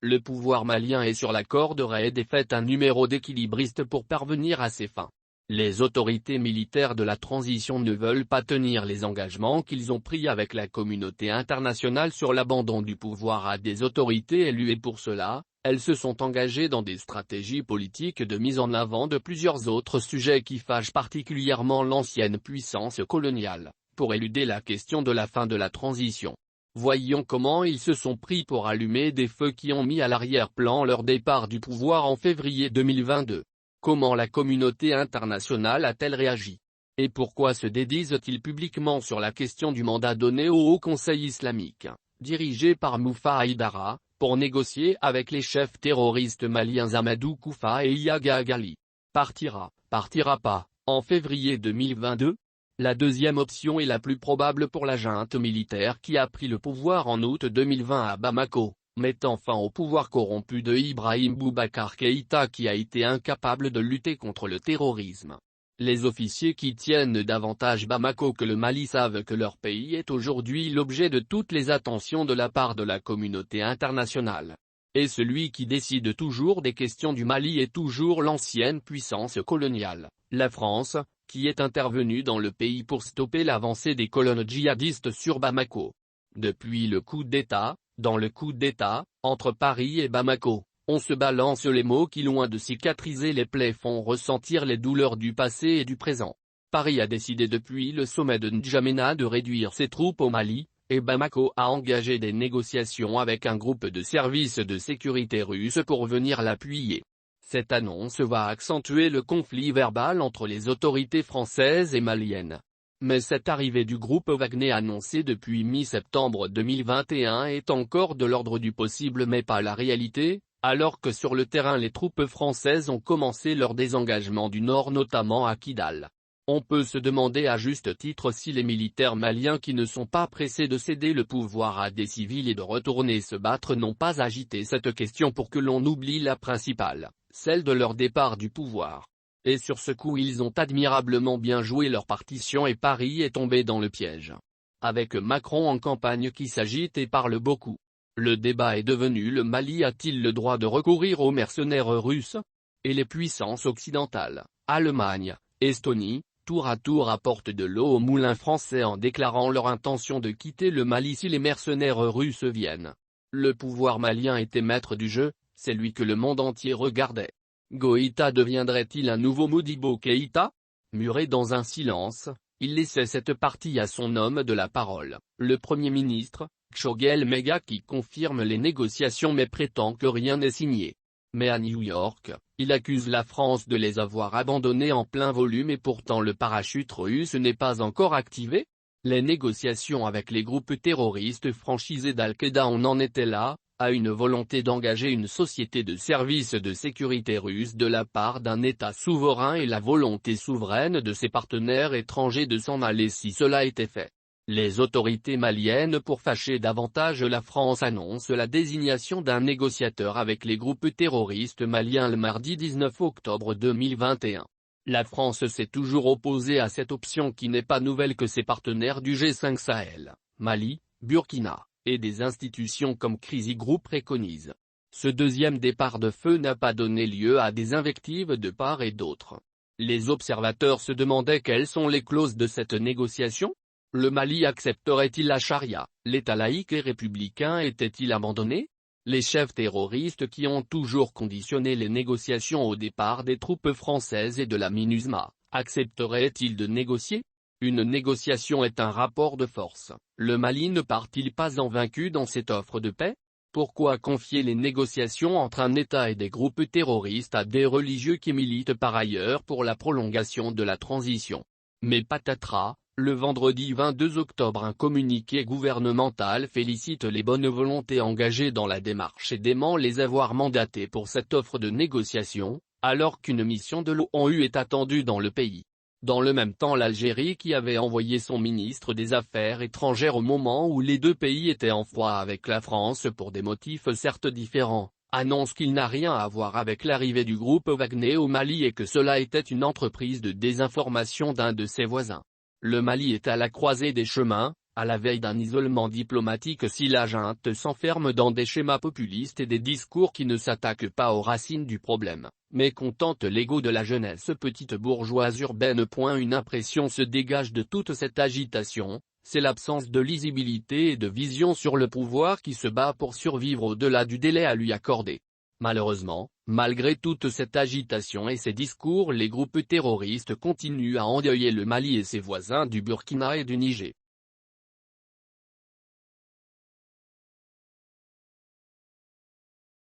Le pouvoir malien est sur la corde raide et fait un numéro d'équilibriste pour parvenir à ses fins. Les autorités militaires de la transition ne veulent pas tenir les engagements qu'ils ont pris avec la communauté internationale sur l'abandon du pouvoir à des autorités élues et pour cela, elles se sont engagées dans des stratégies politiques de mise en avant de plusieurs autres sujets qui fâchent particulièrement l'ancienne puissance coloniale, pour éluder la question de la fin de la transition. Voyons comment ils se sont pris pour allumer des feux qui ont mis à l'arrière-plan leur départ du pouvoir en février 2022. Comment la communauté internationale a-t-elle réagi? Et pourquoi se dédisent-ils publiquement sur la question du mandat donné au Haut Conseil islamique, dirigé par Moufa Haïdara, pour négocier avec les chefs terroristes maliens Amadou Koufa et Yaga Agali? Partira pas, en février 2022? La deuxième option est la plus probable pour la junte militaire qui a pris le pouvoir en août 2020 à Bamako, mettant fin au pouvoir corrompu de Ibrahim Boubacar Keïta qui a été incapable de lutter contre le terrorisme. Les officiers qui tiennent davantage Bamako que le Mali savent que leur pays est aujourd'hui l'objet de toutes les attentions de la part de la communauté internationale. Et celui qui décide toujours des questions du Mali est toujours l'ancienne puissance coloniale, la France, qui est intervenue dans le pays pour stopper l'avancée des colonnes djihadistes sur Bamako. Depuis le coup d'État, dans le coup d'État, entre Paris et Bamako, on se balance les mots qui loin de cicatriser les plaies font ressentir les douleurs du passé et du présent. Paris a décidé depuis le sommet de N'Djamena de réduire ses troupes au Mali, et Bamako a engagé des négociations avec un groupe de services de sécurité russe pour venir l'appuyer. Cette annonce va accentuer le conflit verbal entre les autorités françaises et maliennes. Mais cette arrivée du groupe Wagner annoncée depuis mi-septembre 2021 est encore de l'ordre du possible mais pas la réalité, alors que sur le terrain les troupes françaises ont commencé leur désengagement du nord notamment à Kidal. On peut se demander à juste titre si les militaires maliens qui ne sont pas pressés de céder le pouvoir à des civils et de retourner se battre n'ont pas agité cette question pour que l'on oublie la principale, celle de leur départ du pouvoir. Et sur ce coup ils ont admirablement bien joué leur partition et Paris est tombé dans le piège. Avec Macron en campagne qui s'agite et parle beaucoup. Le débat est devenu: le Mali a-t-il le droit de recourir aux mercenaires russes? Et les puissances occidentales, Allemagne, Estonie, tour à tour apportent de l'eau au moulin français en déclarant leur intention de quitter le Mali si les mercenaires russes viennent. Le pouvoir malien était maître du jeu, c'est lui que le monde entier regardait. Goïta deviendrait-il un nouveau Modibo Keïta? Muré dans un silence, il laissait cette partie à son homme de la parole, le Premier ministre, Choguel Mega qui confirme les négociations mais prétend que rien n'est signé. Mais à New York, il accuse la France de les avoir abandonnés en plein volume et pourtant le parachute russe n'est pas encore activé. Les négociations avec les groupes terroristes franchisés d'Al-Qaïda on en était là, à une volonté d'engager une société de services de sécurité russe de la part d'un État souverain et la volonté souveraine de ses partenaires étrangers de s'en aller si cela était fait. Les autorités maliennes pour fâcher davantage la France annoncent la désignation d'un négociateur avec les groupes terroristes maliens le mardi 19 octobre 2021. La France s'est toujours opposée à cette option qui n'est pas nouvelle que ses partenaires du G5 Sahel, Mali, Burkina, et des institutions comme Crisis Group préconisent. Ce deuxième départ de feu n'a pas donné lieu à des invectives de part et d'autre. Les observateurs se demandaient quelles sont les clauses de cette négociation. Le Mali accepterait-il la charia? L'État laïque et républicain était-il abandonné? Les chefs terroristes qui ont toujours conditionné les négociations au départ des troupes françaises et de la MINUSMA, accepteraient-ils de négocier? Une négociation est un rapport de force. Le Mali ne part-il pas invaincu dans cette offre de paix? Pourquoi confier les négociations entre un État et des groupes terroristes à des religieux qui militent par ailleurs pour la prolongation de la transition? Mais patatras, le vendredi 22 octobre un communiqué gouvernemental félicite les bonnes volontés engagées dans la démarche et dément les avoir mandatés pour cette offre de négociation, alors qu'une mission de l'ONU est attendue dans le pays. Dans le même temps l'Algérie qui avait envoyé son ministre des Affaires étrangères au moment où les deux pays étaient en froid avec la France pour des motifs certes différents, annonce qu'il n'a rien à voir avec l'arrivée du groupe Wagner au Mali et que cela était une entreprise de désinformation d'un de ses voisins. Le Mali est à la croisée des chemins, À la veille d'un isolement diplomatique, si la junte s'enferme dans des schémas populistes et des discours qui ne s'attaquent pas aux racines du problème, mais contentent l'ego de la jeunesse petite bourgeoise urbaine. Une impression se dégage de toute cette agitation, c'est l'absence de lisibilité et de vision sur le pouvoir qui se bat pour survivre au-delà du délai à lui accorder. Malheureusement, malgré toute cette agitation et ces discours, les groupes terroristes continuent à endeuiller le Mali et ses voisins du Burkina et du Niger.